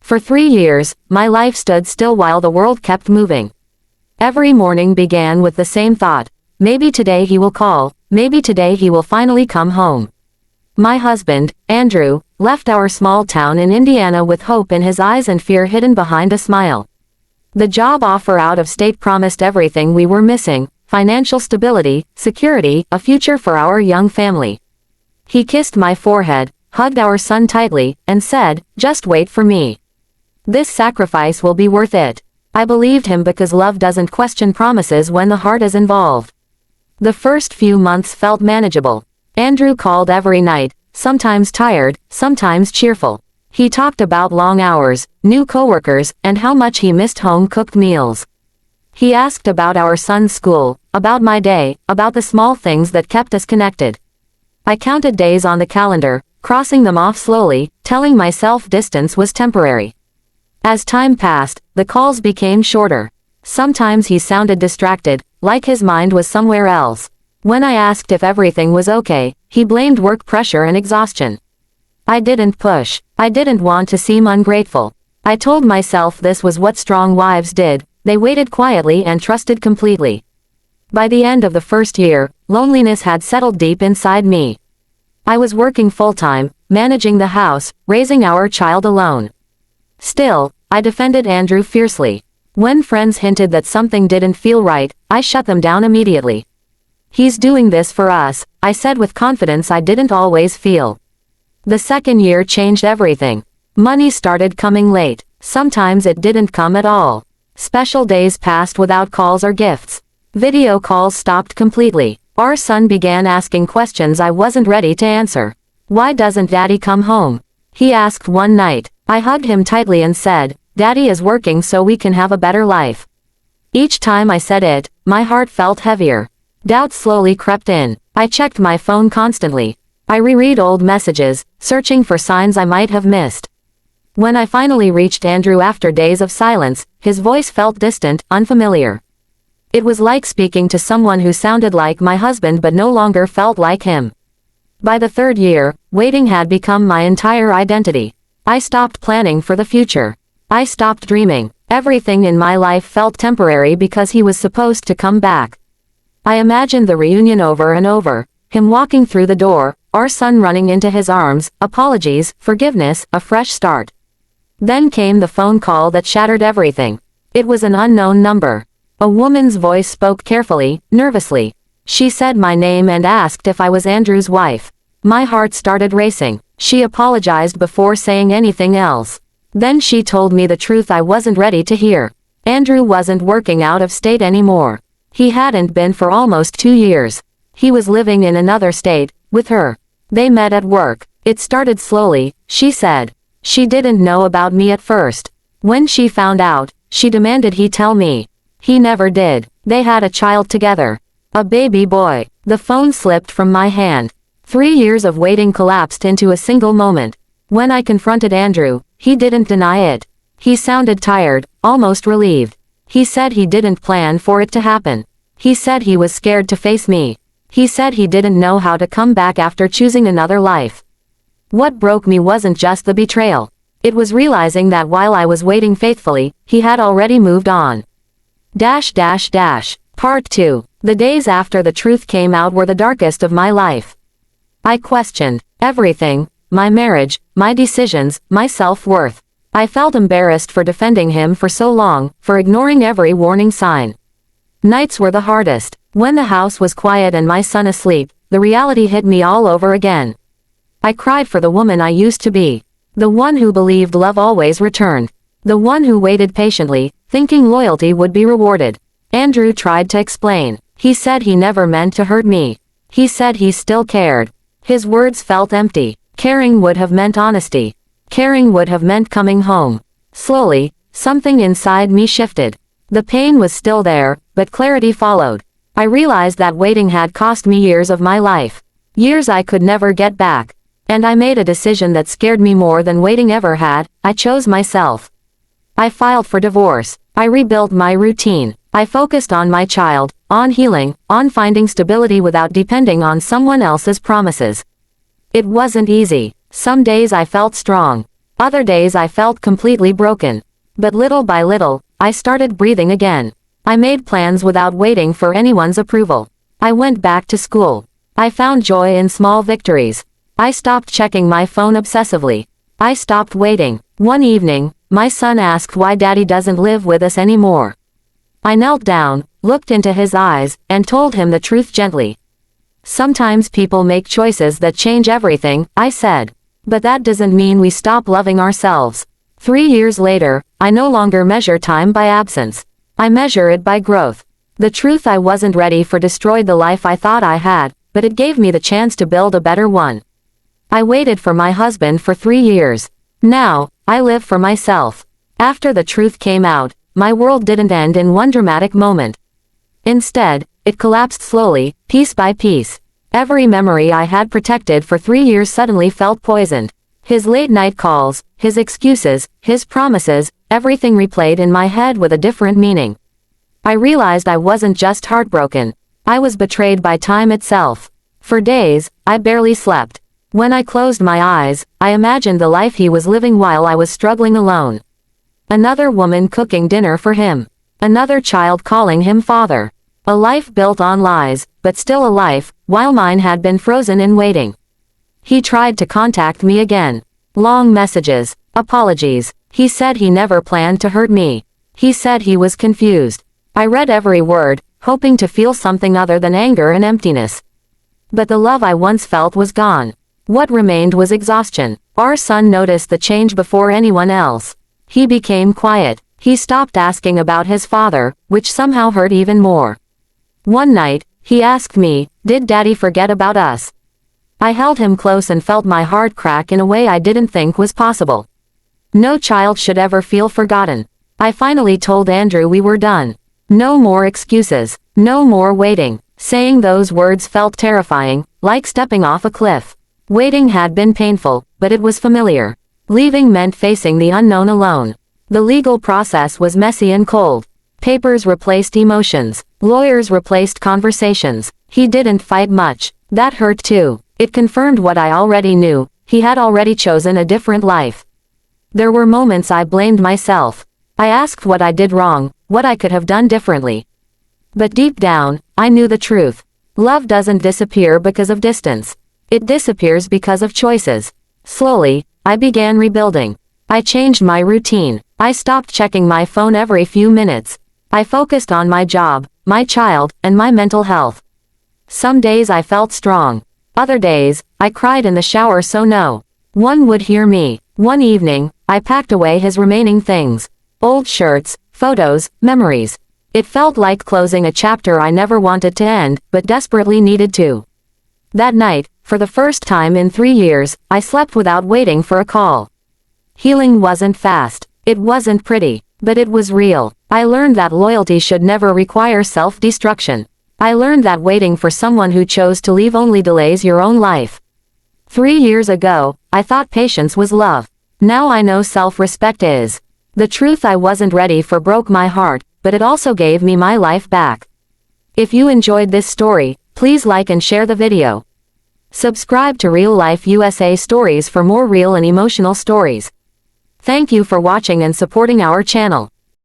For 3 years, my life stood still while the world kept moving. Every morning began with the same thought. Maybe today he will call, maybe today he will finally come home. My husband, Andrew, left our small town in Indiana with hope in his eyes and fear hidden behind a smile. The job offer out of state promised everything we were missing: financial stability, security, a future for our young family. He kissed my forehead, hugged our son tightly, and said, "Just wait for me. This sacrifice will be worth it." I believed him because love doesn't question promises when the heart is involved. The first few months felt manageable. Andrew called every night, sometimes tired, sometimes cheerful. He talked about long hours, new coworkers, and how much he missed home-cooked meals. He asked about our son's school, about my day, about the small things that kept us connected. I counted days on the calendar, crossing them off slowly, telling myself distance was temporary. As time passed, the calls became shorter. Sometimes he sounded distracted, like his mind was somewhere else. When I asked if everything was okay, he blamed work pressure and exhaustion. I didn't push. I didn't want to seem ungrateful. I told myself this was what strong wives did: they waited quietly and trusted completely. By the end of the first year, loneliness had settled deep inside me. I was working full-time, managing the house, raising our child alone. Still, I defended Andrew fiercely. When friends hinted that something didn't feel right, I shut them down immediately. "He's doing this for us," I said with confidence I didn't always feel. The second year changed everything. Money started coming late. Sometimes it didn't come at all. Special days passed without calls or gifts. Video calls stopped completely. Our son began asking questions I wasn't ready to answer. "Why doesn't Daddy come home?" he asked one night. I hugged him tightly and said, "Daddy is working so we can have a better life." Each time I said it, my heart felt heavier. Doubt slowly crept in. I checked my phone constantly. I reread old messages, searching for signs I might have missed. When I finally reached Andrew after days of silence, his voice felt distant, unfamiliar. It was like speaking to someone who sounded like my husband but no longer felt like him. By the third year, waiting had become my entire identity. I stopped planning for the future. I stopped dreaming. Everything in my life felt temporary because he was supposed to come back. I imagined the reunion over and over, him walking through the door, our son running into his arms, apologies, forgiveness, a fresh start. Then came the phone call that shattered everything. It was an unknown number. A woman's voice spoke carefully, nervously. She said my name and asked if I was Andrew's wife. My heart started racing. She apologized before saying anything else. Then she told me the truth I wasn't ready to hear. Andrew wasn't working out of state anymore. He hadn't been for almost 2 years. He was living in another state, with her. They met at work. It started slowly, she said. She didn't know about me at first. When she found out, she demanded he tell me. He never did. They had a child together. A baby boy. The phone slipped from my hand. 3 years of waiting collapsed into a single moment. When I confronted Andrew, he didn't deny it. He sounded tired, almost relieved. He said he didn't plan for it to happen. He said he was scared to face me. He said he didn't know how to come back after choosing another life. What broke me wasn't just the betrayal. It was realizing that while I was waiting faithfully, he had already moved on. Part 2. The days after the truth came out were the darkest of my life. I questioned everything: my marriage, my decisions, my self-worth. I felt embarrassed for defending him for so long, for ignoring every warning sign. Nights were the hardest. When the house was quiet and my son asleep, the reality hit me all over again. I cried for the woman I used to be. The one who believed love always returned. The one who waited patiently, thinking loyalty would be rewarded. Andrew tried to explain. He said he never meant to hurt me. He said he still cared. His words felt empty. Caring would have meant honesty. Caring would have meant coming home. Slowly, something inside me shifted. The pain was still there, but clarity followed. I realized that waiting had cost me years of my life. Years I could never get back. And I made a decision that scared me more than waiting ever had. I chose myself. I filed for divorce. I rebuilt my routine. I focused on my child, on healing, on finding stability without depending on someone else's promises. It wasn't easy. Some days I felt strong. Other days I felt completely broken. But little by little, I started breathing again. I made plans without waiting for anyone's approval. I went back to school. I found joy in small victories. I stopped checking my phone obsessively. I stopped waiting. One evening, my son asked why Daddy doesn't live with us anymore. I knelt down, looked into his eyes, and told him the truth gently. Sometimes people make choices that change everything, I said. But that doesn't mean we stop loving ourselves. 3 years later, I no longer measure time by absence. I measure it by growth. The truth I wasn't ready for destroyed the life I thought I had, but it gave me the chance to build a better one. I waited for my husband for 3 years. Now, I live for myself. After the truth came out, my world didn't end in one dramatic moment. Instead, it collapsed slowly, piece by piece. Every memory I had protected for 3 years suddenly felt poisoned. His late-night calls, his excuses, his promises, everything replayed in my head with a different meaning. I realized I wasn't just heartbroken. I was betrayed by time itself. For days, I barely slept. When I closed my eyes, I imagined the life he was living while I was struggling alone. Another woman cooking dinner for him. Another child calling him father. A life built on lies, but still a life, while mine had been frozen in waiting. He tried to contact me again. Long messages, apologies. He said he never planned to hurt me. He said he was confused. I read every word, hoping to feel something other than anger and emptiness. But the love I once felt was gone. What remained was exhaustion. Our son noticed the change before anyone else. He became quiet. He stopped asking about his father, which somehow hurt even more. One night, he asked me, "Did Daddy forget about us?" I held him close and felt my heart crack in a way I didn't think was possible. No child should ever feel forgotten. I finally told Andrew we were done. No more excuses. No more waiting. Saying those words felt terrifying, like stepping off a cliff. Waiting had been painful, but it was familiar. Leaving meant facing the unknown alone. The legal process was messy and cold. Papers replaced emotions. Lawyers replaced conversations. He didn't fight much. That hurt too. It confirmed what I already knew. He had already chosen a different life. There were moments I blamed myself. I asked what I did wrong, what I could have done differently. But deep down, I knew the truth. Love doesn't disappear because of distance. It disappears because of choices. Slowly, I began rebuilding. I changed my routine. I stopped checking my phone every few minutes. I focused on my job, my child, and my mental health. Some days I felt strong. Other days, I cried in the shower so no one would hear me. One evening, I packed away his remaining things. Old shirts, photos, memories. It felt like closing a chapter I never wanted to end, but desperately needed to. That night, for the first time in 3 years, I slept without waiting for a call. Healing wasn't fast. It wasn't pretty, but it was real. I learned that loyalty should never require self-destruction. I learned that waiting for someone who chose to leave only delays your own life. 3 years ago, I thought patience was love. Now I know self-respect is. The truth I wasn't ready for broke my heart, but it also gave me my life back. If you enjoyed this story, please like and share the video. Subscribe to Real Life USA Stories for more real and emotional stories. Thank you for watching and supporting our channel.